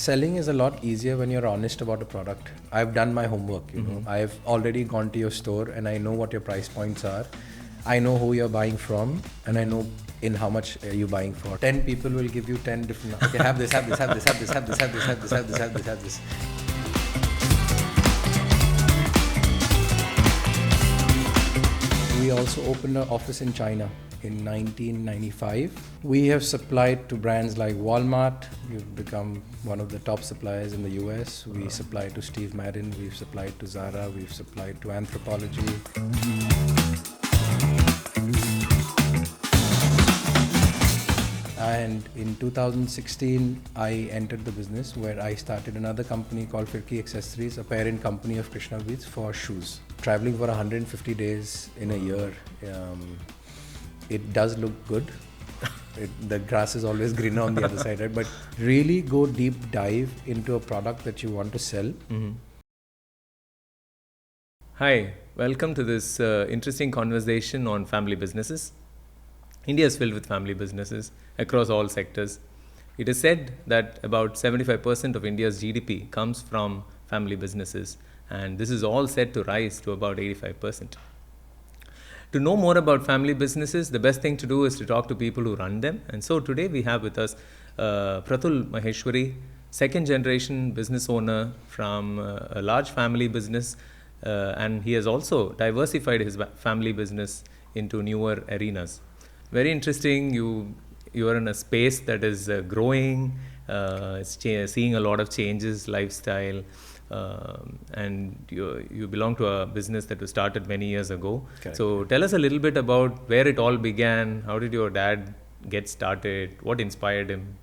selling is a lot easier when you're honest about a product. I've done my homework, you know. I've already gone to your store and I know what your price points are. I know who you're buying from and I know in how much you're buying for. 10 people will give you 10 different, okay, have this, have this, have this, have this, have this, have this, have this, have this, have this, have this. We also opened an office in China in 1995. We have supplied to brands like Walmart. We've become one of the top suppliers in the US. We supply to Steve Madden. We've supplied to Zara. We've supplied to Anthropologie. And in 2016, I entered the business where I started another company called Firki Accessories, a parent company of Krishna Beads for shoes. Traveling for 150 days in a year, it does look good. The grass is always greener on the other side, right? But really go deep dive into a product that you want to sell. Hi, welcome to this interesting conversation on family businesses. India is filled with family businesses across all sectors. It is said that about 75% of India's GDP comes from family businesses, and this is all set to rise to about 85%. To know more about family businesses, the best thing to do is to talk to people who run them. And so today we have with us Pratul Maheshwari, second generation business owner from a large family business, and he has also diversified his family business into newer arenas. Very interesting. You are in a space that is growing, seeing a lot of changes, lifestyle, and you belong to a business that was started many years ago. Correct. So tell us a little bit about where it all began. How did your dad get started? What inspired him?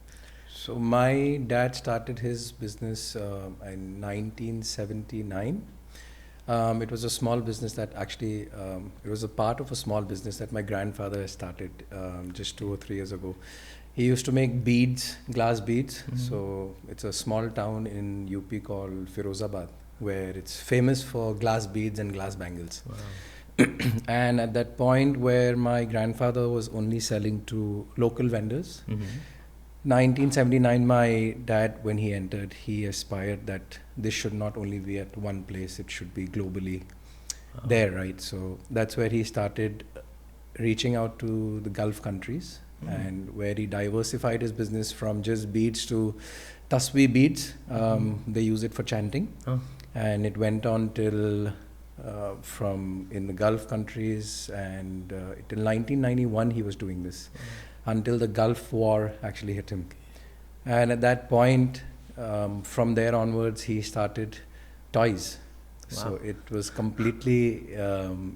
So my dad started his business in 1979. It was a small business that actually, it was a part of a small business that my grandfather started just 2 or 3 years ago. He used to make beads, glass beads. So it's a small town in UP called Firozabad, where it's famous for glass beads and glass bangles. Wow. And at that point where my grandfather was only selling to local vendors, 1979, my dad, when he entered, he aspired that this should not only be at one place, it should be globally there, right? So that's where he started reaching out to the Gulf countries and where he diversified his business from just beads to tasbih beads. They use it for chanting. And it went on till from in the Gulf countries and till 1991 he was doing this. Until the Gulf War actually hit him. And at that point, from there onwards, he started toys. Wow. So it was completely,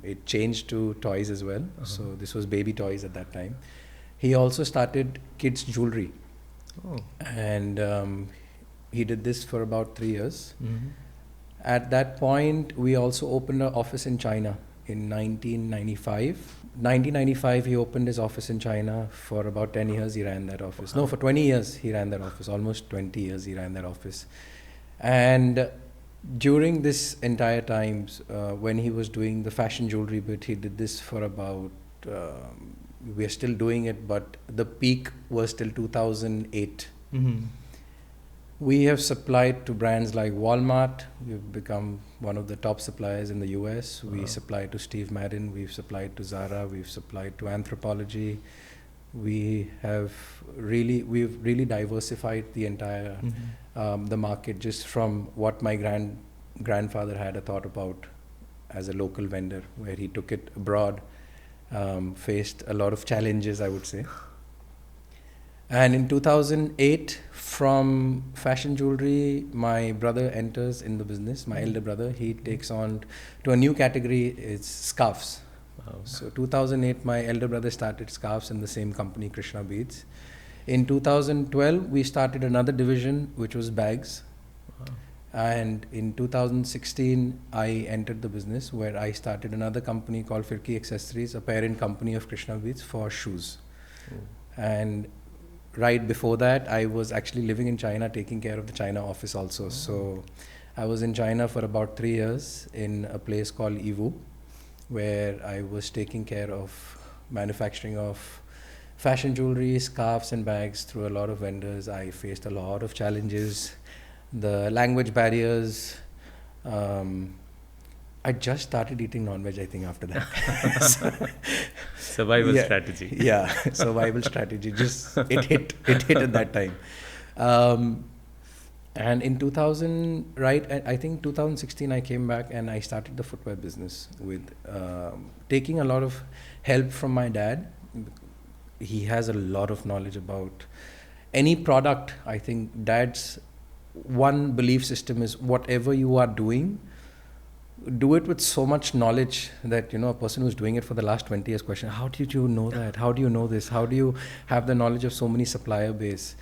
it changed to toys as well. So this was baby toys at that time. He also started kids' jewelry. And he did this for about 3 years. At that point, we also opened an office in China in 1995. 1995, he opened his office in China. For about 10 years, he ran that office. No, for 20 years, he ran that office. Almost 20 years, he ran that office. And during this entire time, when he was doing the fashion jewelry bit, he did this for about, we are still doing it, but the peak was till 2008. We have supplied to brands like Walmart. We've become one of the top suppliers in the US. We supply to Steve Madden. We've supplied to Zara. We've supplied to Anthropologie. We've really diversified the entire the market just from what my grandfather had a thought about as a local vendor, where he took it abroad, faced a lot of challenges, I would say. And in 2008, from fashion jewelry, my brother enters in the business, my elder brother. He takes on to a new category, it's scarves. Wow. So 2008, my elder brother started scarves in the same company, Krishna Beads. In 2012, we started another division, which was bags. Wow. And in 2016, I entered the business where I started another company called Firki Accessories, a parent company of Krishna Beads for shoes. And right before that, I was actually living in China, taking care of the China office also. So I was in China for about 3 years in a place called Yiwu, where I was taking care of manufacturing of fashion jewelry, scarves and bags through a lot of vendors. I faced a lot of challenges. the language barriers. I just started eating non-veg, I think, after that. Survival strategy. Yeah, survival strategy. Just it hit at that time. Um, and in 2000, right, I think 2016, I came back and I started the footwear business with taking a lot of help from my dad. He has a lot of knowledge about any product. I think dad's one belief system is whatever you are doing, do it with so much knowledge that, a person who's doing it for the last 20 years question, how did you know that? How do you know this? How do you have the knowledge of so many supplier base?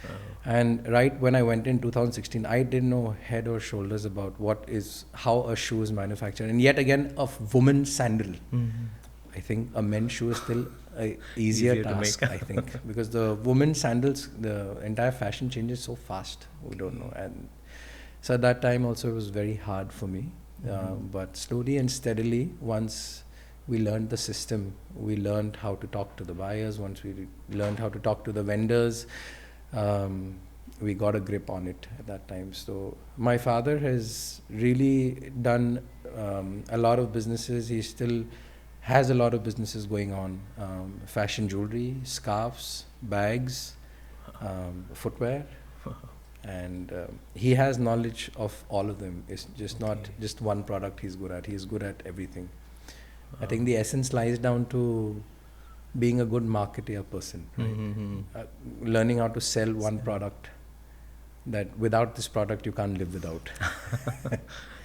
And right when I went in 2016, I didn't know head or shoulders about how a shoe is manufactured. And yet again, a woman's sandal. I think a men's shoe is still a easier task, I think, because the women's sandals, the entire fashion changes so fast. We don't know. And so at that time also it was very hard for me. But slowly and steadily, once we learned the system, we learned how to talk to the buyers. Once we learned how to talk to the vendors, we got a grip on it at that time. So my father has really done a lot of businesses. He still has a lot of businesses going on. Fashion jewelry, scarves, bags, footwear. And he has knowledge of all of them. It's just not just one product he's good at. He's good at everything. I think the essence lies down to being a good marketer person, right? Learning how to sell one product that without this product you can't live without.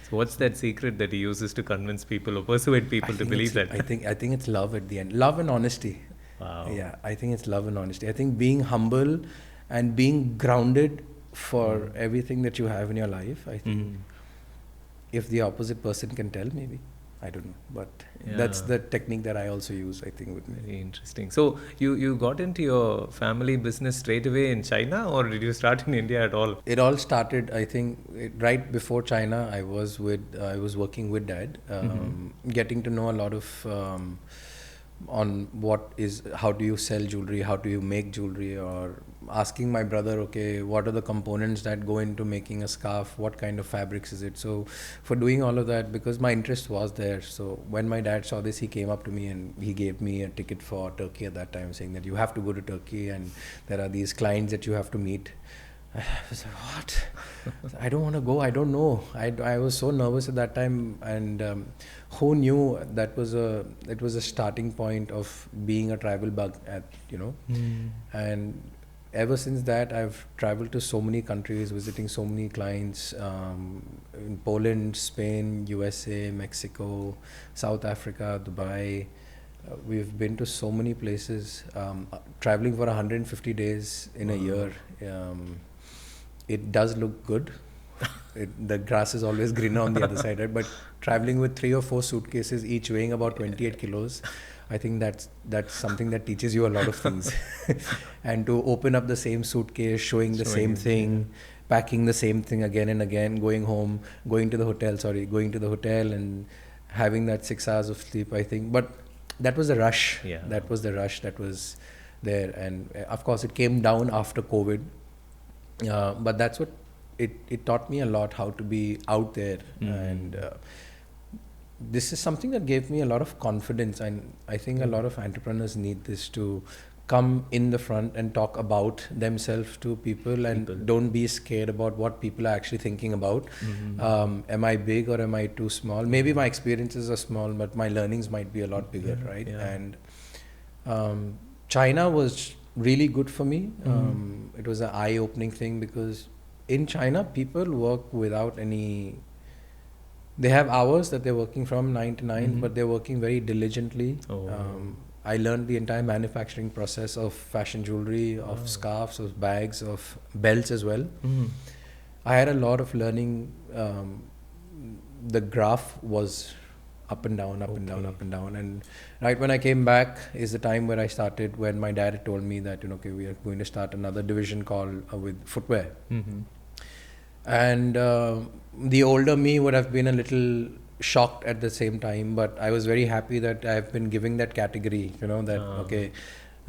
So what's that secret that he uses to convince people or persuade people to believe that? I think it's love at the end. Love and honesty. Wow. Yeah, I think it's love and honesty. I think being humble and being grounded for everything that you have in your life. I think if the opposite person can tell, maybe, I don't know, but that's the technique that I also use, I think, with me. Very interesting. So you got into your family business straight away in China, or did you start in India at all? It all started, I think, right before China. I was working with Dad, getting to know a lot of on how do you sell jewelry, how do you make jewelry, or asking my brother, okay, what are the components that go into making a scarf, what kind of fabrics is it? So for doing all of that, because my interest was there, so when my dad saw this, he came up to me and he gave me a ticket for Turkey at that time, saying that you have to go to Turkey and there are these clients that you have to meet. I was like, what? I don't want to go. I don't know. I was so nervous at that time, and who knew that it was a starting point of being a travel bug and ever since that I've traveled to so many countries, visiting so many clients in Poland, Spain, USA, Mexico, South Africa, Dubai. We've been to so many places, traveling for 150 days in a year. It does look good. The grass is always greener on the other side, right? But traveling with 3 or 4 suitcases, each weighing about 28 kilos, I think that's something that teaches you a lot of things. And to open up the same suitcase, showing the same thing, packing the same thing again and again, going to the hotel and having that 6 hours of sleep, I think. But that was the rush. Yeah. That was the rush that was there. And of course, it came down after COVID. But that's what it taught me a lot, how to be out there. And this is something that gave me a lot of confidence. And I think a lot of entrepreneurs need this, to come in the front and talk about themselves to people and don't be scared about what people are actually thinking about. Am I big or am I too small? Maybe my experiences are small, but my learnings might be a lot bigger, right? Yeah. And China was really good for me. It was an eye-opening thing, because in China, people work without any... They have hours that they're working from 9 to 9, but they're working very diligently. I learned the entire manufacturing process of fashion jewelry, of scarves, of bags, of belts as well. I had a lot of learning. The graph was up and down, up and down, up and down. And right when I came back is the time where I started, when my dad had told me that, okay, we are going to start another division called with footwear. And the older me would have been a little shocked at the same time, but I was very happy that I've been giving that category, okay,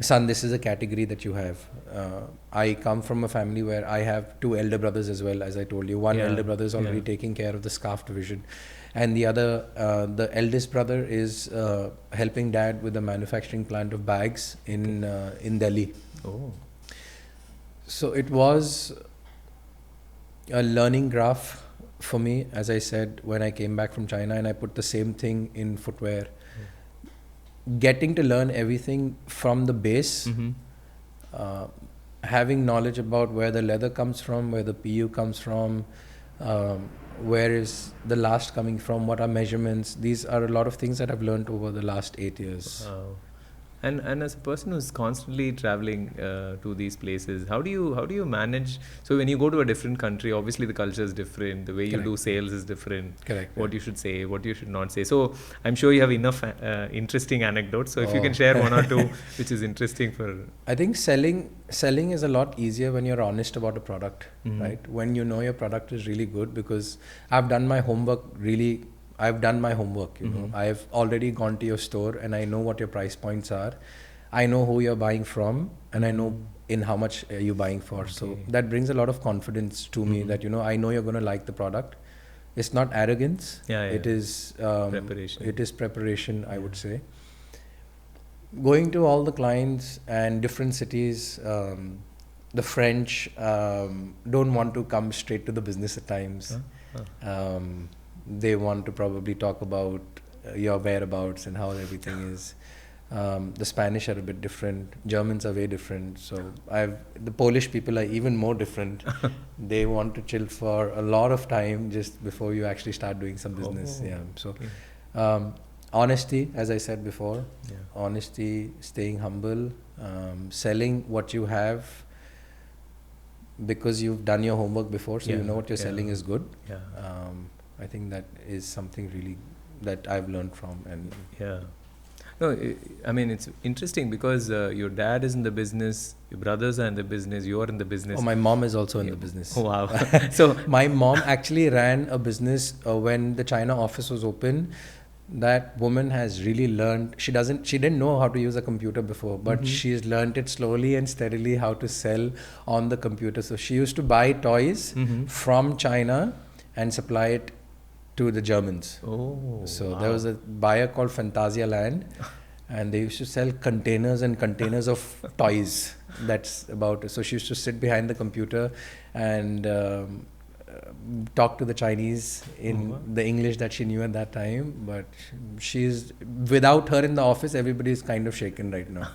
son, this is a category that you have. I come from a family where I have 2 elder brothers as well, as I told you. One elder brother is already taking care of the scarf division, and the other, the eldest brother is helping dad with the manufacturing plant of bags in Delhi. Oh. So it was a learning graph for me, as I said, when I came back from China, and I put the same thing in footwear. Getting to learn everything from the base, having knowledge about where the leather comes from, where the PU comes from, where is the last coming from, what are measurements. These are a lot of things that I've learned over the last 8 years. Wow. And as a person who's constantly traveling to these places, how do you manage? So when you go to a different country, obviously the culture is different. The way you do sales is different. Correct. What you should say, what you should not say. So I'm sure you have enough interesting anecdotes. So if you can share one or two, which is interesting for. I think selling is a lot easier when you're honest about a product, right? When you know your product is really good, because I've done my homework really. I've done my homework, you know. I've already gone to your store and I know what your price points are. I know who you're buying from, and I know in how much you're buying for. Okay. So that brings a lot of confidence to me that, you know, I know you're going to like the product. It's not arrogance. It is preparation. It is preparation, I would say. Going to all the clients and different cities, the French don't want to come straight to the business at times. They want to probably talk about your whereabouts and how everything is. The Spanish are a bit different. Germans are way different. So the Polish people are even more different. They want to chill for a lot of time just before you actually start doing some business. So honesty, as I said before, honesty, staying humble, selling what you have because you've done your homework before, so you know what you're selling is good. I think that is something really that I've learned from. And no, I mean, it's interesting because your dad is in the business, your brothers are in the business, you're in the business. Oh, my mom is also in the business. Oh, wow. So my mom actually ran a business when the China office was open. That woman has really learned. She didn't know how to use a computer before, but she's learned it slowly and steadily how to sell on the computer. So she used to buy toys from China and supply it to the Germans. There was a buyer called Fantasia Land, and they used to sell containers and containers of toys. That's about it. So she used to sit behind the computer and talk to the Chinese in the English that she knew at that time. But without her in the office, everybody is kind of shaken right now.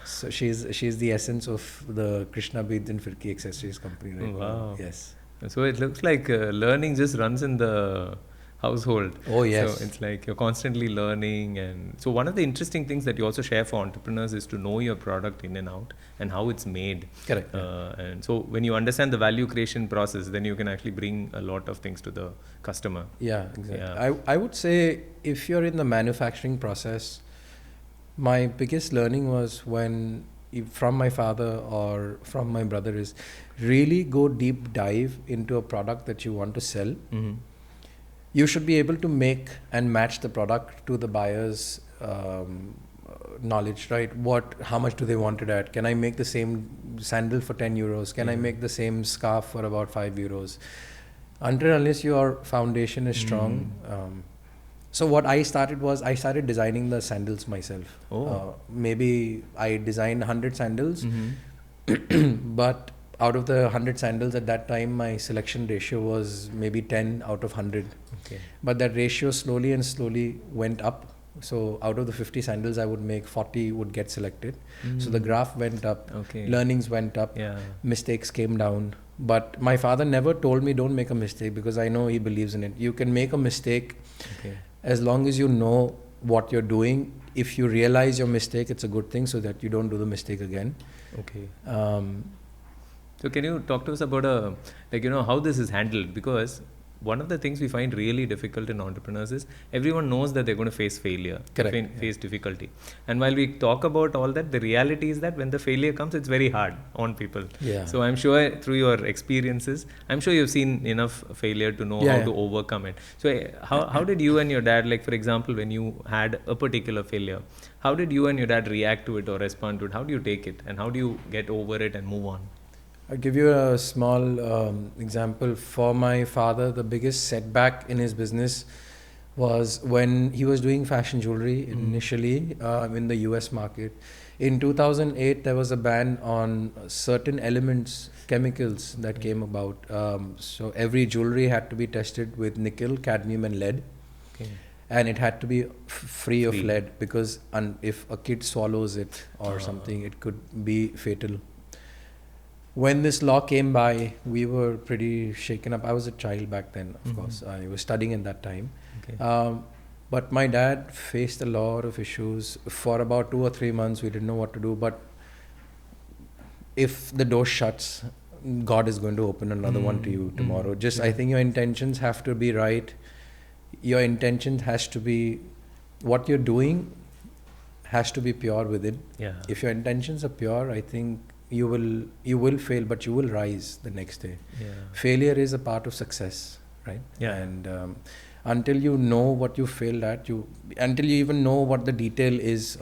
So she's the essence of the Krishna Beads and Firki accessories company right now. Yes. So it looks like learning just runs in the household. Oh, yes. So it's like you're constantly learning. And so one of the interesting things that you also share for entrepreneurs is to know your product in and out and how it's made. Correct. And so when you understand the value creation process, then you can actually bring a lot of things to the customer. Yeah, exactly. I would say if you're in the manufacturing process, my biggest learning was from my father or from my brother is really go deep dive into a product that you want to sell. You should be able to make and match the product to the buyer's knowledge, right? How much do they want it at? Can I make the same sandal for 10 euros? Can I make the same scarf for about 5 euros? Unless your foundation is strong. So what I started designing the sandals myself. Maybe I designed 100 sandals, but out of the 100 sandals at that time, my selection ratio was maybe 10 out of 100. But that ratio slowly went up. So out of the 50 sandals I would make, 40 would get selected. So the graph went up, learnings went up, mistakes came down. But my father never told me don't make a mistake, because I know he believes in it. You can make a mistake as long as you know what you're doing. If you realize your mistake, it's a good thing, so that you don't do the mistake again. So can you talk to us about how this is handled? Because one of the things we find really difficult in entrepreneurs is everyone knows that they're going to face failure, face difficulty. And while we talk about all that, the reality is that when the failure comes, it's very hard on people. Yeah. So I'm sure through your experiences, I'm sure you've seen enough failure to know how to overcome it. So how did you and your dad, like for example, when you had a particular failure, how did you and your dad react to it or respond to it? How do you take it and how do you get over it and move on? I'll give you a small example. For my father, the biggest setback in his business was when he was doing fashion jewelry initially in the US market. In 2008, there was a ban on certain elements, chemicals that came about. So every jewelry had to be tested with nickel, cadmium and lead. Okay. And it had to be free of lead because if a kid swallows it or something, it could be fatal. When this law came by, we were pretty shaken up. I was a child back then, of course. I was studying at that time. Okay. But my dad faced a lot of issues. For about 2 or 3 months, we didn't know what to do. But if the door shuts, God is going to open another one to you tomorrow. I think your intentions have to be right. Your intention has to be, what you're doing has to be pure within. Yeah. If your intentions are pure, I think you will fail, but you will rise the next day. Yeah. Failure is a part of success, right? Yeah. And until you know what you failed at, until you even know what the detail is,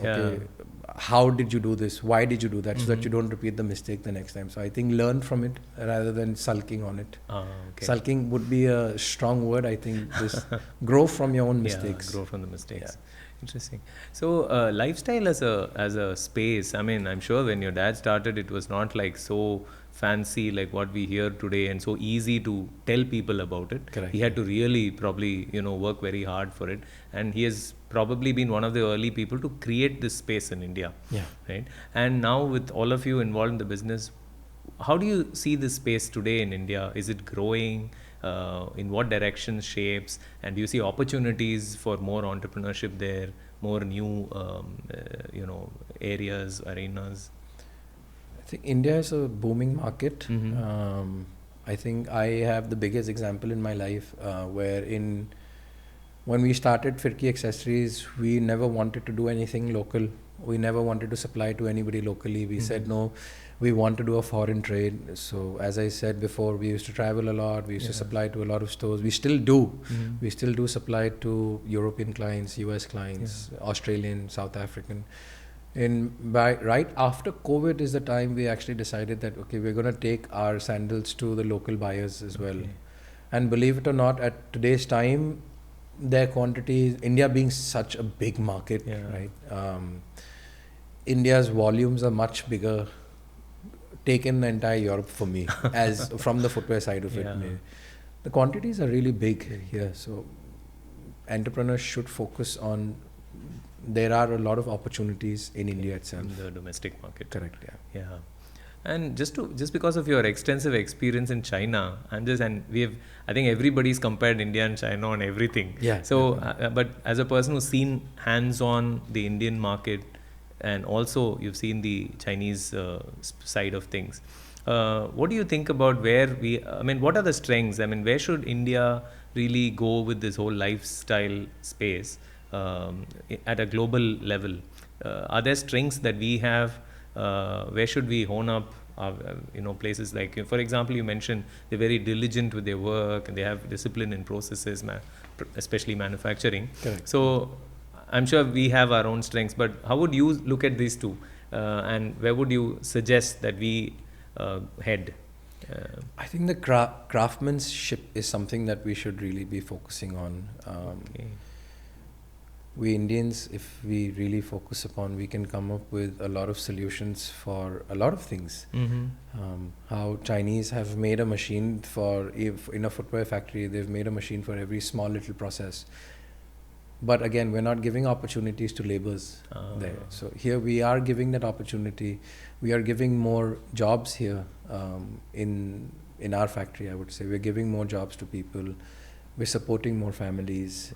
how did you do this? Why did you do that? So that you don't repeat the mistake the next time. So I think learn from it rather than sulking on it. Okay. Sulking would be a strong word. I think just grow from your own mistakes. Grow from the mistakes. Yeah. Interesting. So lifestyle as a space, I mean, I'm sure when your dad started, it was not like so fancy like what we hear today and so easy to tell people about it. Correct. He had to really probably, work very hard for it. And he has probably been one of the early people to create this space in India. Yeah. Right. And now with all of you involved in the business, how do you see this space today in India? Is it growing? In what direction, shapes, and do you see opportunities for more entrepreneurship there, more new, areas, arenas? I think India is a booming market. I think I have the biggest example in my life when we started Firki Accessories, we never wanted to do anything local. We never wanted to supply to anybody locally. We said no. We want to do a foreign trade. So as I said before, we used to travel a lot. We used to supply to a lot of stores. We still do. We still do supply to European clients, US clients, Australian, South African. Right after COVID is the time we actually decided that, okay, we're going to take our sandals to the local buyers as well. And believe it or not, at today's time, their quantities, India being such a big market, right? India's volumes are much bigger. Taken the entire Europe for me, as from the footwear side of it. The quantities are really big here, so entrepreneurs should focus on. There are a lot of opportunities in India itself. In the domestic market. Correct. Yeah. And just because of your extensive experience in China, I think everybody's compared India and China on everything. Yeah. So, but as a person who's seen hands-on the Indian market. And also you've seen the Chinese side of things. What do you think about what are the strengths? Where should India really go with this whole lifestyle space at a global level? Are there strengths that we have? Where should we hone up? Places like, for example, you mentioned they're very diligent with their work and they have discipline in processes, especially manufacturing. Correct. So I'm sure we have our own strengths, but how would you look at these two? And where would you suggest that we head? I think the craftsmanship is something that we should really be focusing on. We Indians, if we really focus upon, we can come up with a lot of solutions for a lot of things. How Chinese have made a machine in a footwear factory, they've made a machine for every small little process. But again, we're not giving opportunities to laborers there. So here we are giving that opportunity. We are giving more jobs here in our factory, I would say. We're giving more jobs to people. We're supporting more families.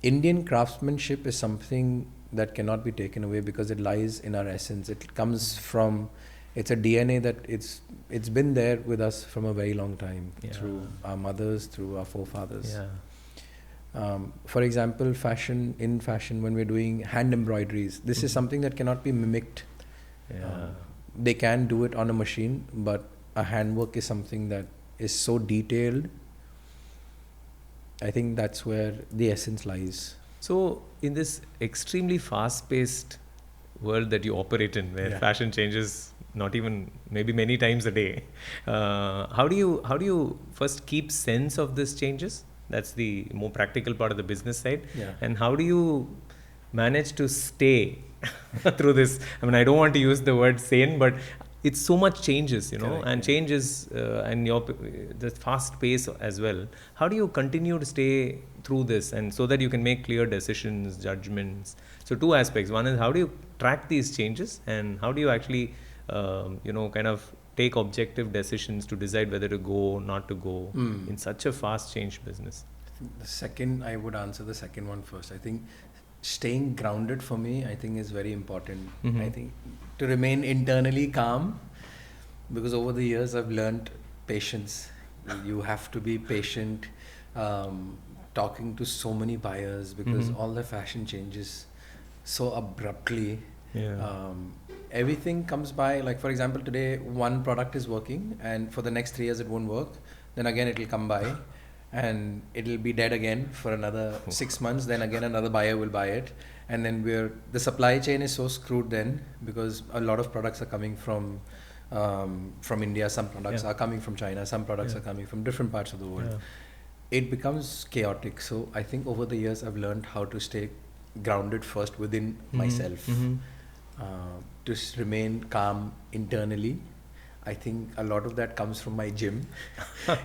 Indian craftsmanship is something that cannot be taken away because it lies in our essence. It comes from it's a DNA that it's been there with us from a very long time, through our mothers, through our forefathers. For example, fashion, when we're doing hand embroideries, this is something that cannot be mimicked. They can do it on a machine, but a handwork is something that is so detailed. I think that's where the essence lies. So in this extremely fast-paced world that you operate in, where fashion changes not even maybe many times a day, how do you first keep sense of these changes? That's the more practical part of the business side. And how do you manage to stay through this? I mean, I don't want to use the word sane, but it's so much changes, and changes, and the fast pace as well. How do you continue to stay through this, and so that you can make clear decisions, judgments? So two aspects. One is, how do you track these changes, and how do you actually, kind of take objective decisions to decide whether to go, not to go in such a fast change business? I would answer the second one first. I think staying grounded for me, I think, is very important. I think to remain internally calm, because over the years I've learned patience. You have to be patient, talking to so many buyers, because all the fashion changes so abruptly. Everything comes by, like for example, today one product is working, and for the next 3 years it won't work. Then again it will come by, and it'll be dead again for another 6 months. Then again another buyer will buy it, and then the supply chain is so screwed then, because a lot of products are coming from India. Some products are coming from China. Some products are coming from different parts of the world. It becomes chaotic. So I think over the years I've learned how to stay grounded first within myself, to remain calm internally. I think a lot of that comes from my gym.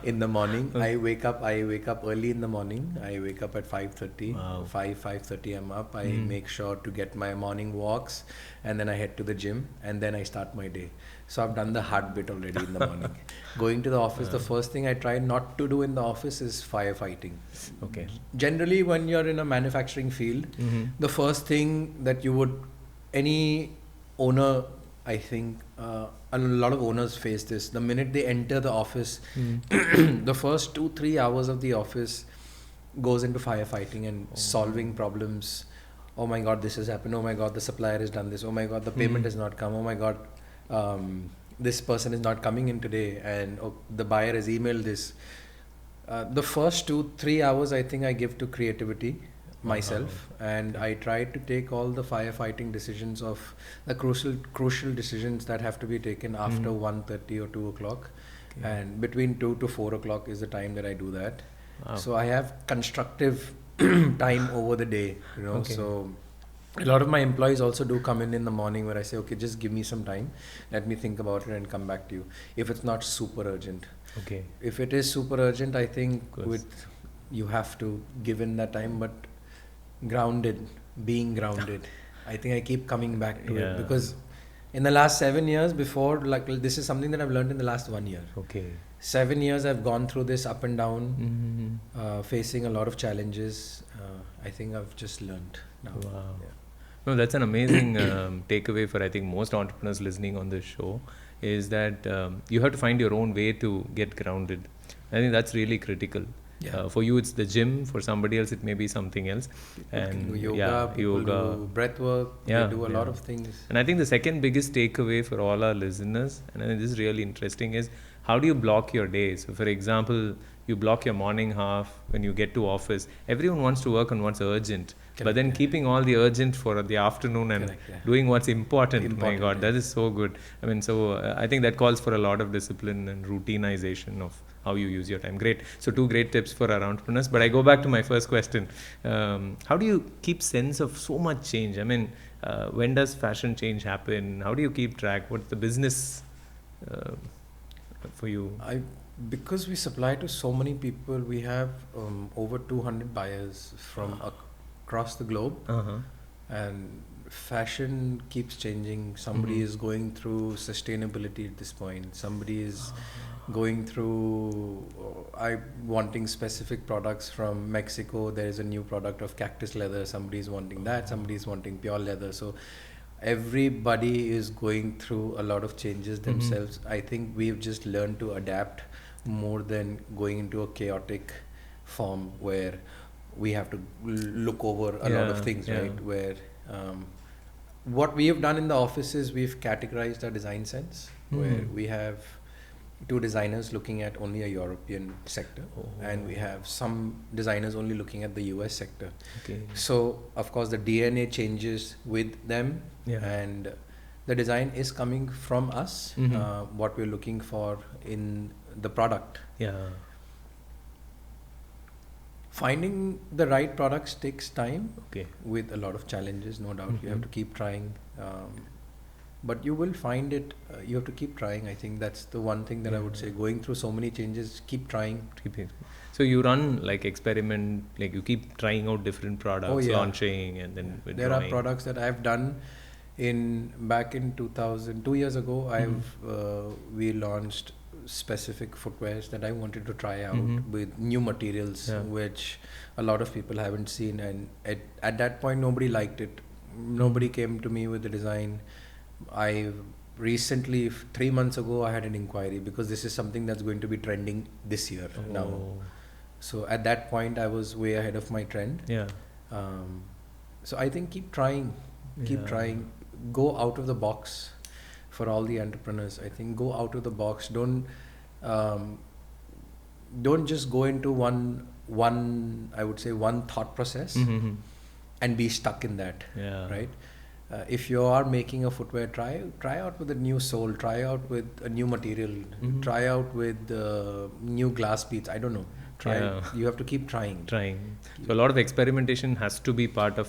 In the morning, I wake up early in the morning. I wake up at 5:30. 5:30 I'm up. I make sure to get my morning walks, and then I head to the gym, and then I start my day. So I've done the hard bit already in the morning. Going to the office, the first thing I try not to do in the office is firefighting. Okay. Generally, when you're in a manufacturing field, the first thing that any owner, I think, a lot of owners face this. The minute they enter the office, the first 2-3 hours of the office goes into firefighting and solving problems. Oh my God, this has happened. Oh my God, the supplier has done this. Oh my God, the payment has not come. Oh my God, this person is not coming in today, and the buyer has emailed this. The first 2-3 hours, I think, I give to creativity myself, and I try to take all the firefighting decisions of the crucial decisions that have to be taken after 1:30 or 2 o'clock, and between 2 to 4 o'clock is the time that I do that. So I have constructive time over the day, so a lot of my employees also do come in the morning, where I say, okay, just give me some time, let me think about it and come back to you, if it's not super urgent. If it is super urgent, I think you have to give in that time, but being grounded. I think I keep coming back to it, because in the last 7 years before, like, this is something that I've learned in the last 1 year. 7 years I've gone through this up and down, facing a lot of challenges. I think I've just learned now. No, that's an amazing takeaway for, I think, most entrepreneurs listening on this show, is that you have to find your own way to get grounded. I think that's really critical. For you, it's the gym. For somebody else, it may be something else. And do yoga, do breath work. They do a lot of things. And I think the second biggest takeaway for all our listeners, and I think this is really interesting, is how do you block your day? So, for example, you block your morning half when you get to office. Everyone wants to work on what's urgent. But then keeping all the urgent for the afternoon and doing what's important. My God, that is so good. I mean, so I think that calls for a lot of discipline and routinization of how you use your time. Great. So 2 great tips for our entrepreneurs. But I go back to my first question. How do you keep sense of so much change? I mean, when does fashion change happen? How do you keep track? What's the business for you? Because we supply to so many people, we have over 200 buyers from across the globe, and fashion keeps changing. Somebody is going through sustainability at this point. Somebody is going through wanting specific products from Mexico. There is a new product of cactus leather. Somebody is wanting that. Somebody is wanting pure leather. So everybody is going through a lot of changes themselves. I think we've just learned to adapt more than going into a chaotic form where we have to look over a lot of things, right? Where what we have done in the office is we've categorized our design sense, where we have 2 designers looking at only a European sector, and we have some designers only looking at the US sector. So of course the DNA changes with them, and the design is coming from us, what we're looking for in the product. Finding the right products takes time, with a lot of challenges, no doubt. You have to keep trying, but you will find it. You have to keep trying. I think that's the one thing that I would say. Going through so many changes, keep trying. So you run like experiment, like you keep trying out different products, launching, and then there are products that I've done back in 2000, 2 years ago. We launched specific footwears that I wanted to try out with new materials, which a lot of people haven't seen, and at that point nobody liked it. Nobody came to me with the design. I recently, 3 months ago, I had an inquiry because this is something that's going to be trending this year now. So at that point I was way ahead of my trend. So I think keep trying, go out of the box. For all the entrepreneurs, I think go out of the box. Don't just go into one I would say one thought process and be stuck in that, right? If you are making a footwear, try out with a new sole, try out with a new material, try out with new glass beads. I don't know. You have to keep trying. So a lot of experimentation has to be part of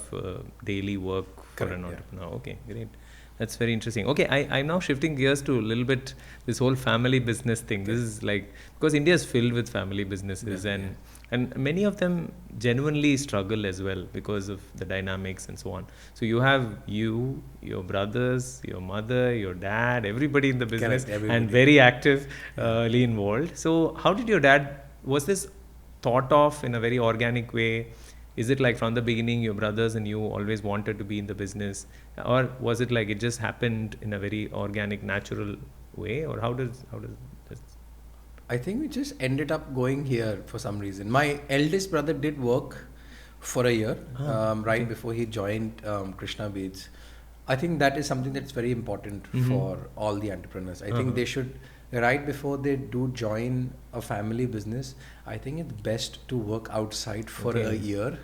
daily work for an entrepreneur. Okay, great. That's very interesting. Okay, I'm now shifting gears to a little bit this whole family business thing. This is like, because India is filled with family businesses, and many of them genuinely struggle as well because of the dynamics and so on. So you have your brothers, your mother, your dad, everybody in the business, and very actively involved. So how did your dad, was this thought of in a very organic way? Is it like from the beginning your brothers and you always wanted to be in the business, or was it like it just happened in a very organic, natural way, or how does this? I think we just ended up going here for some reason. My eldest brother did work for a year before he joined Krishna Beads. I think that is something that's very important for all the entrepreneurs. I think they should, right before they do join a family business, I think it's best to work outside for a year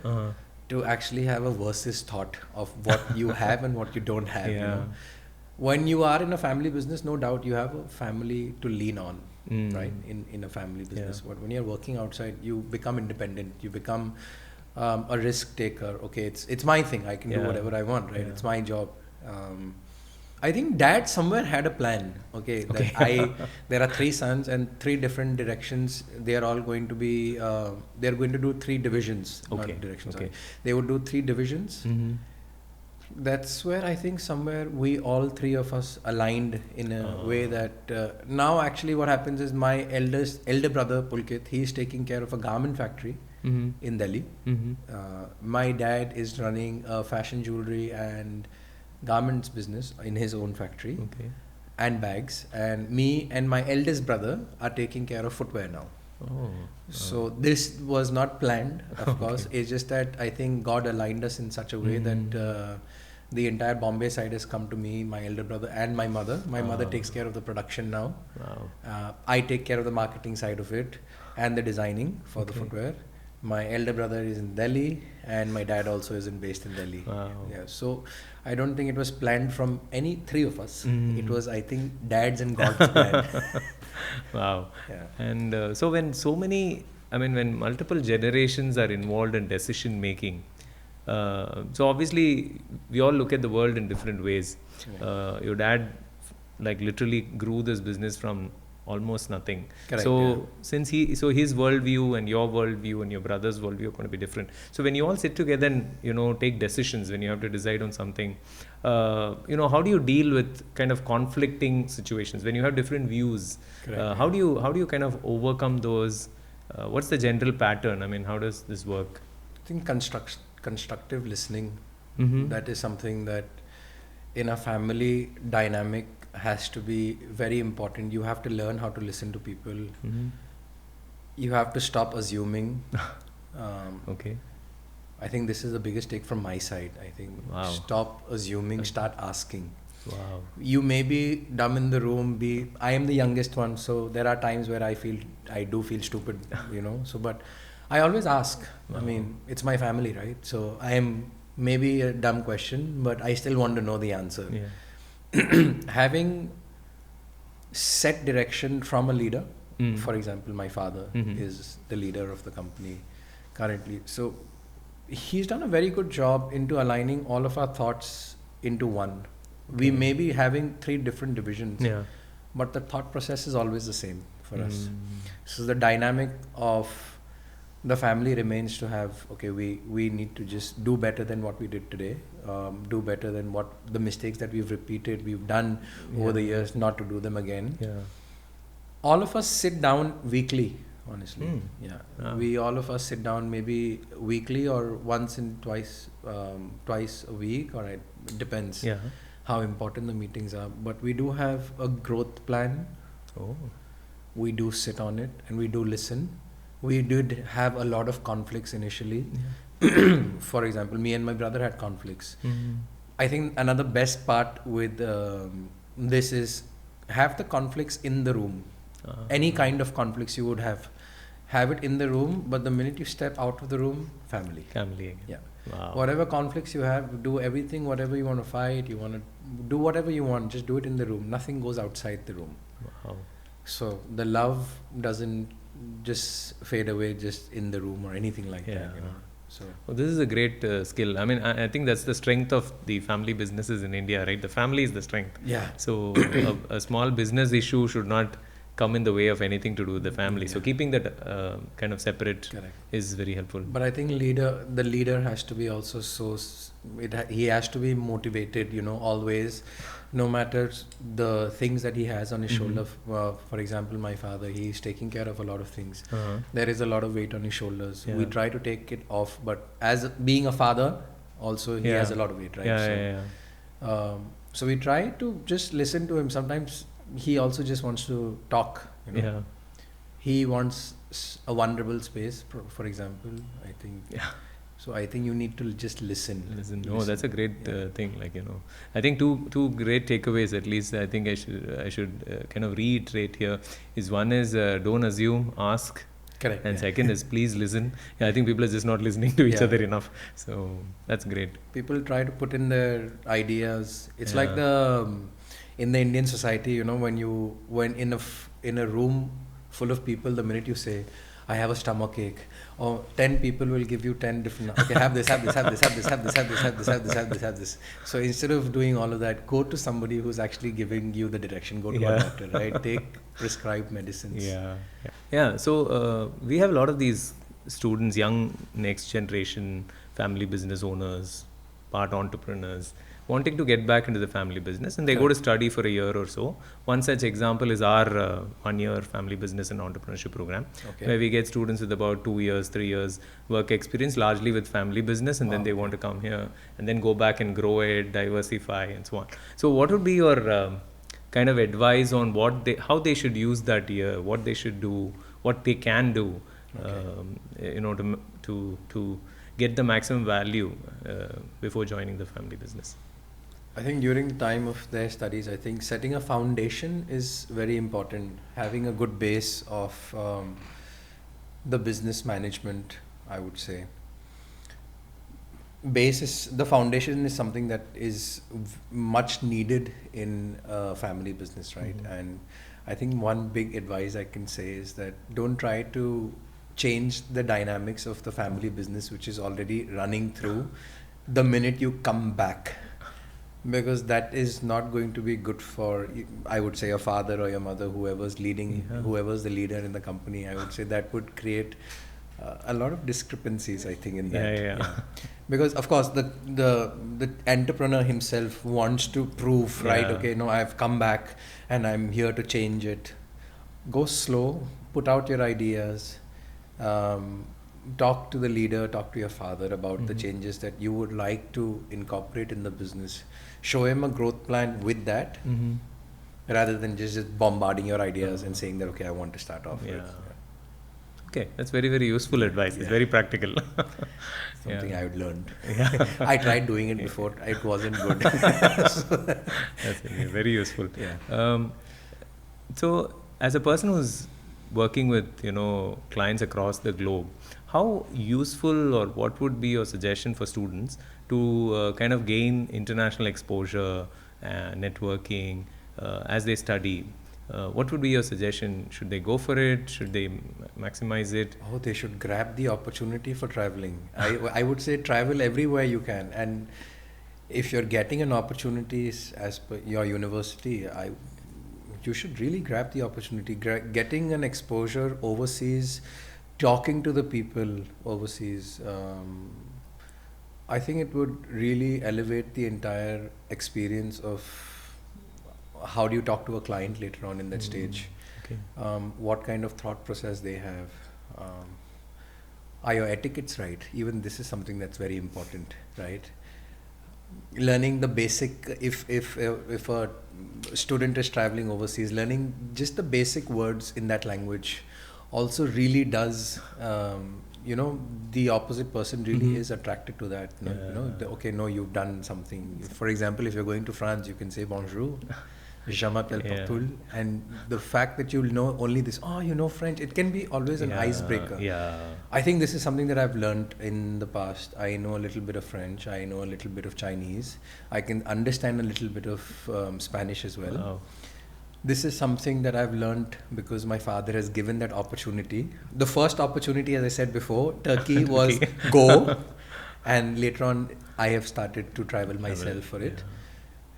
to actually have a versus thought of what you have and what you don't have. You know? When you are in a family business, no doubt you have a family to lean on, right? In a family business. But when you're working outside, you become independent. You become a risk taker. Okay, it's my thing. I can do whatever I want, right? It's my job. I think dad somewhere had a plan. Okay. There are 3 sons and 3 different directions. They are all going to be. They're going to do 3 divisions. Not directions. Sorry. They would do 3 divisions. That's where I think somewhere we all 3 of us aligned in a way that now actually what happens is my elder brother Pulkit, he's taking care of a garment factory in Delhi. My dad is running a fashion jewelry and garments business in his own factory and bags, and me and my eldest brother are taking care of footwear now. So this was not planned, of course. It's just that I think God aligned us in such a way that the entire Bombay side has come to me, my elder brother and my mother. My mother takes care of the production now. I take care of the marketing side of it and the designing for the footwear. My elder brother is in Delhi and my dad also isn't based in Delhi. So I don't think it was planned from any 3 of us. It was, I think, dad's and God's plan. And so when when multiple generations are involved in decision making, so obviously we all look at the world in different ways. Your dad like literally grew this business from almost nothing. Since his worldview and your worldview and your brother's worldview are going to be different. So when you all sit together and take decisions, when you have to decide on something, how do you deal with kind of conflicting situations when you have different views? How do you kind of overcome those? What's the general pattern? I mean, how does this work? I think constructive listening. That is something that in a family, dynamic has to be very important. You have to learn how to listen to people. You have to stop assuming. Okay. I think this is the biggest take from my side. I think stop assuming, start asking. Wow. You may be dumb in the room. I am the youngest one, so there are times where I do feel stupid, So, but I always ask. I mean, it's my family, right? So I am maybe a dumb question, but I still want to know the answer. Yeah. Having set direction from a leader. For example, my father is the leader of the company currently. So he's done a very good job into aligning all of our thoughts into one. We may be having 3 different divisions, but the thought process is always the same for us. So the dynamic of the family remains to have, we need to just do better than what we did today, do better than what the mistakes that we've done over the years, not to do them again. All of us sit down weekly, honestly. We all of us sit down maybe weekly or twice a week, or it depends how important the meetings are. But we do have a growth plan. We do sit on it and we do listen. We did have a lot of conflicts initially. For example, me and my brother had conflicts. I think another best part with this is have the conflicts in the room. Any kind of conflicts you would have it in the room, but the minute you step out of the room, family again. Wow. Whatever conflicts you have, do everything, whatever you want to fight, you want to do whatever you want, just do it in the room. Nothing goes outside the room. Wow. So the love doesn't just fade away just in the room or anything like that. So this is a great skill. I mean, I think that's the strength of the family businesses in India, right? The family is the strength. So a small business issue should not come in the way of anything to do with the family. So keeping that kind of separate is very helpful. But I think the leader has to be also he has to be motivated, always, no matter the things that he has on his shoulder. For example, my father, he's taking care of a lot of things. There is a lot of weight on his shoulders. We try to take it off, but as being a father, also he has a lot of weight, right? So we try to just listen to him. Sometimes he also just wants to talk. He wants a vulnerable space, for example. I think. So I think you need to just listen. No, that's a great thing. I think two great takeaways, at least. I think I should kind of reiterate here. One is don't assume, ask. Correct. And second is please listen. I think people are just not listening to each other enough. So that's great. People try to put in their ideas. It's like in the Indian society, when in a room full of people, the minute you say, I have a stomach ache, or 10 people will give you 10 different, have this. So instead of doing all of that, go to somebody who's actually giving you the direction. Go to a doctor, right? Take prescribed medicines. So we have a lot of these students, young next generation family business owners, part entrepreneurs, wanting to get back into the family business, and they go to study for a year or so. One such example is our 1-year family business and entrepreneurship program, where we get students with about 2 years, 3 years work experience, largely with family business, and then they want to come here and then go back and grow it, diversify, and so on. So what would be your kind of advice on how they should use that year, what they should do, what they can do, to get the maximum value before joining the family business? I think during the time of their studies, I think setting a foundation is very important. Having a good base of the business management, I would say. The foundation is something that is much needed in a family business, right? And I think one big advice I can say is that don't try to change the dynamics of the family business, which is already running through, the minute you come back. Because that is not going to be good for, I would say, your father or your mother, whoever's leading, whoever's the leader in the company. I would say that would create a lot of discrepancies, I think, in that. Because of course the entrepreneur himself wants to prove, right? Okay, no, I've come back and I'm here to change it. Go slow, put out your ideas, talk to the leader, talk to your father about the changes that you would like to incorporate in the business. Show him a growth plan with that, rather than just bombarding your ideas and saying that, okay, I want to start off with. Okay, that's very, very useful advice. It's very practical. Something I've learned. I tried doing it before. It wasn't good. That's very useful. So, as a person who's working with clients across the globe, how useful or what would be your suggestion for students to kind of gain international exposure, networking as they study? What would be your suggestion? Should they go for it? Should they maximize it? Oh, they should grab the opportunity for traveling. I would say travel everywhere you can. And if you're getting an opportunity as per your university, you should really grab the opportunity. Getting an exposure overseas, talking to the people overseas, I think it would really elevate the entire experience of how do you talk to a client later on in that stage. Okay. What kind of thought process they have. Are your etiquettes right? Even this is something that's very important, right? Learning the basic, if a student is traveling overseas, learning just the basic words in that language also really does, the opposite person really is attracted to that. Okay, no, you've done something. For example, if you're going to France, you can say bonjour. Je m'appelle Pratul, and the fact that you'll know only this, French, it can be always an icebreaker. I think this is something that I've learned in the past. I know a little bit of French, I know a little bit of Chinese, I can understand a little bit of Spanish as well. Wow. This is something that I've learned because my father has given that opportunity. The first opportunity, as I said before, Turkey was go, and later on I have started to travel myself for it.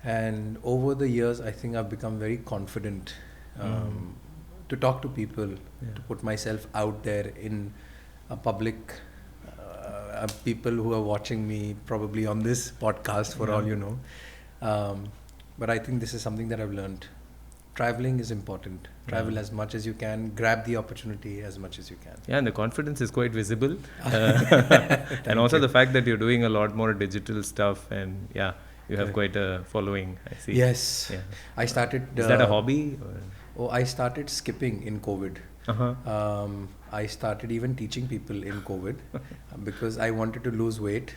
And over the years, I think I've become very confident to talk to people, to put myself out there in a public, people who are watching me probably on this podcast for all you know. But I think this is something that I've learned. Traveling is important. Travel as much as you can. Grab the opportunity as much as you can. Yeah, and the confidence is quite visible. And also the fact that you're doing a lot more digital stuff, and you have quite a following, I see. Yes. Yeah. I started... Is that a hobby? I started skipping in COVID. I started even teaching people in COVID because I wanted to lose weight.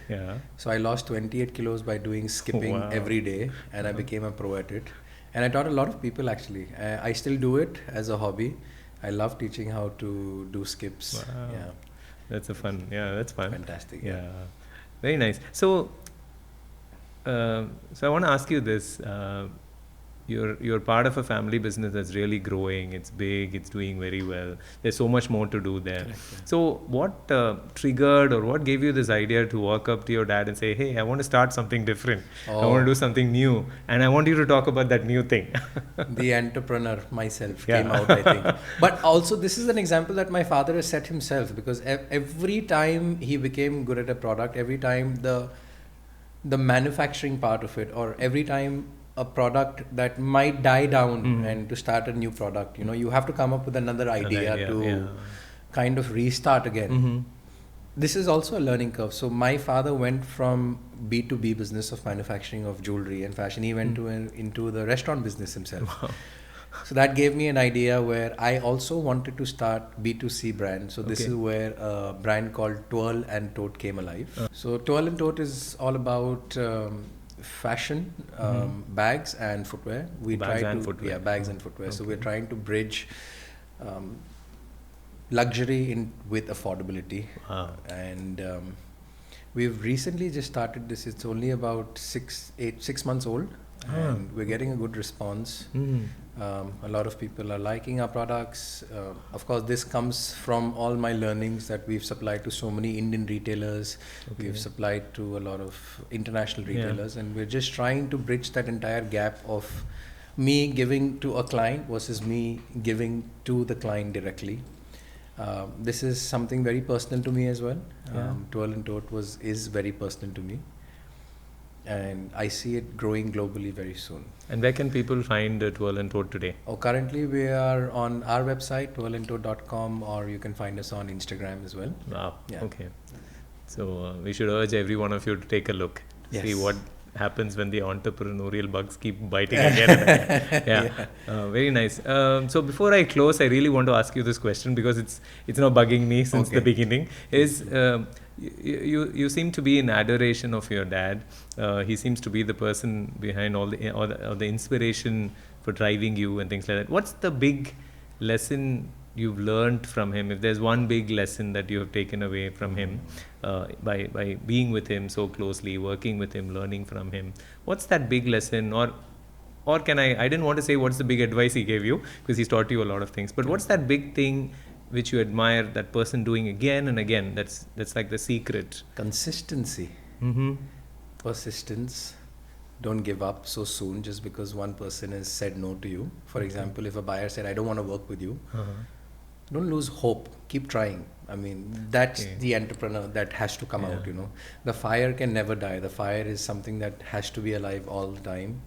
So I lost 28 kilos by doing skipping every day, and I became a pro at it. And I taught a lot of people actually. I still do it as a hobby. I love teaching how to do skips. Wow. Yeah. That's that's fun. Fantastic. Yeah. Very nice. So I want to ask you this. You're part of a family business that's really growing. It's big. It's doing very well. There's so much more to do there. Correct, yeah. So what triggered or what gave you this idea to walk up to your dad and say, hey, I want to start something different. I want to do something new. And I want you to talk about that new thing. The entrepreneur myself came out, I think. But also this is an example that my father has set himself, because every time he became good at a product, every time the manufacturing part of it, or every time a product that might die down and to start a new product, you have to come up with another idea to kind of restart again. This is also a learning curve. So my father went from B2B business of manufacturing of jewelry and fashion. He went into the restaurant business himself. Wow. So that gave me an idea where I also wanted to start B2C brand. So this is where a brand called Twirl Totes came alive. So Twirl Totes is all about fashion, bags and footwear. Bags and footwear. So we're trying to bridge luxury with affordability. Wow. And we've recently just started this. It's only about 6 months old, and we're getting a good response. A lot of people are liking our products. Of course, this comes from all my learnings that we've supplied to so many Indian retailers. We've supplied to a lot of international retailers, and we're just trying to bridge that entire gap of me giving to a client versus me giving to the client directly. This is something very personal to me as well. Twirl Totes is very personal to me. and I see it growing globally very soon. And where can people find Twirl and Tote today? Currently we are on our website, twirlandtote.com, or you can find us on Instagram as well. Wow. Yeah. Okay. So we should urge every one of you to take a look. Yes. See what happens when the entrepreneurial bugs keep biting again and again. Yeah. Very nice. So before I close, I really want to ask you this question because it's now bugging me since the beginning. Is you seem to be in adoration of your dad. He seems to be the person behind all the inspiration for driving you and things like that. What's the big lesson you've learned from him? If there's one big lesson that you have taken away from him by being with him so closely, working with him, learning from him, what's that big lesson? Or can I didn't want to say what's the big advice he gave you because he's taught you a lot of things, but what's that big thing which you admire that person doing again and again? That's like the secret. Consistency. Persistence. Don't give up so soon just because one person has said no to you. For example, if a buyer said, I don't want to work with you, don't lose hope. Keep trying. I mean, that's the entrepreneur that has to come out, The fire can never die. The fire is something that has to be alive all the time.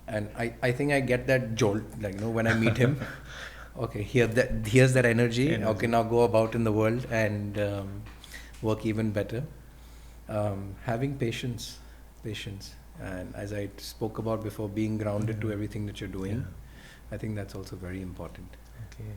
And I think I get that jolt, when I meet him. Okay, here's that energy. Okay, now go about in the world and work even better. Having patience. And as I spoke about before, being grounded to everything that you're doing. I think that's also very important. Okay.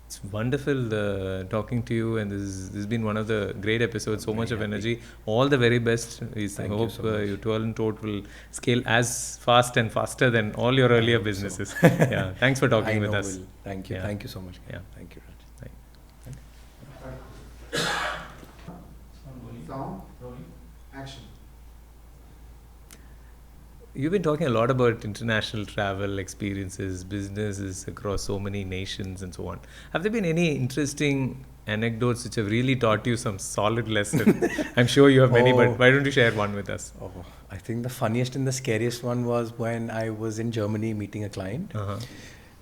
It's wonderful talking to you, and this has been one of the great episodes. So much of energy. All the very best. I hope your Twirl and Tote will scale as fast and faster than all your earlier businesses. Yeah. Thanks for talking with us. Thank you. Thank you so much. Yeah. Thank you. Sound, rolling, action. You've been talking a lot about international travel experiences, businesses across so many nations and so on. Have there been any interesting anecdotes which have really taught you some solid lesson? I'm sure you have many, but why don't you share one with us? I think the funniest and the scariest one was when I was in Germany meeting a client.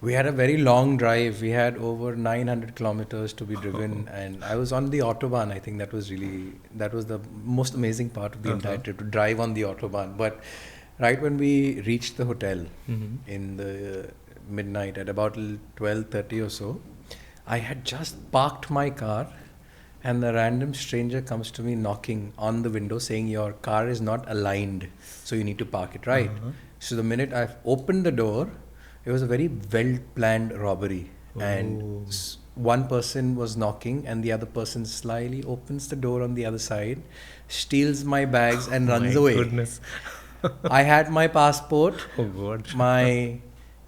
We had a very long drive. We had over 900 kilometers to be driven, and I was on the Autobahn. I think that was the most amazing part of the entire trip, to drive on the Autobahn. But right when we reached the hotel in the midnight at about 12:30 or so, I had just parked my car, and the random stranger comes to me knocking on the window saying, your car is not aligned, so you need to park it right. So the minute I've opened the door, it was a very well-planned robbery. And one person was knocking and the other person slyly opens the door on the other side, steals my bags and runs away. Goodness. I had my passport, God. my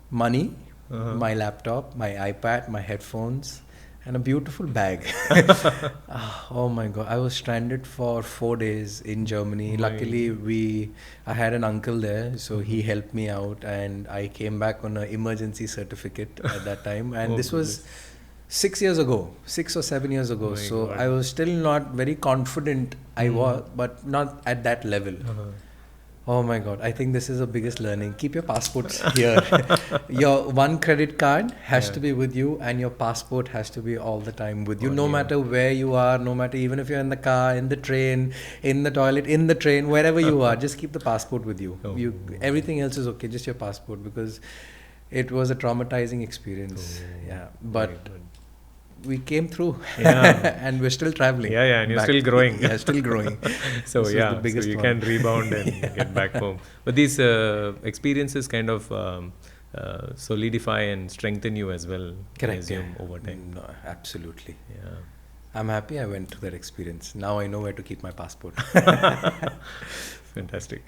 money, my laptop, my iPad, my headphones, and a beautiful bag. Oh my God. I was stranded for 4 days in Germany. Luckily, I had an uncle there, so he helped me out, and I came back on an emergency certificate at that time. And this was 6 or 7 years ago. So God. I was still not very confident. I was, but not at that level. Oh my God, I think this is the biggest learning. Keep your passports here. Your one credit card has to be with you, and your passport has to be all the time with you, no matter where you are, no matter, even if you're in the car, in the train, in the toilet, in the train, wherever you are, just keep the passport with you. Everything else is okay, just your passport, because it was a traumatizing experience. But we came through and we're still traveling. And you're still growing. Still growing. So you can rebound and get back home. But these experiences kind of solidify and strengthen you as well. Correct. Over time. No, absolutely. Yeah. I'm happy I went through that experience. Now I know where to keep my passport. Fantastic.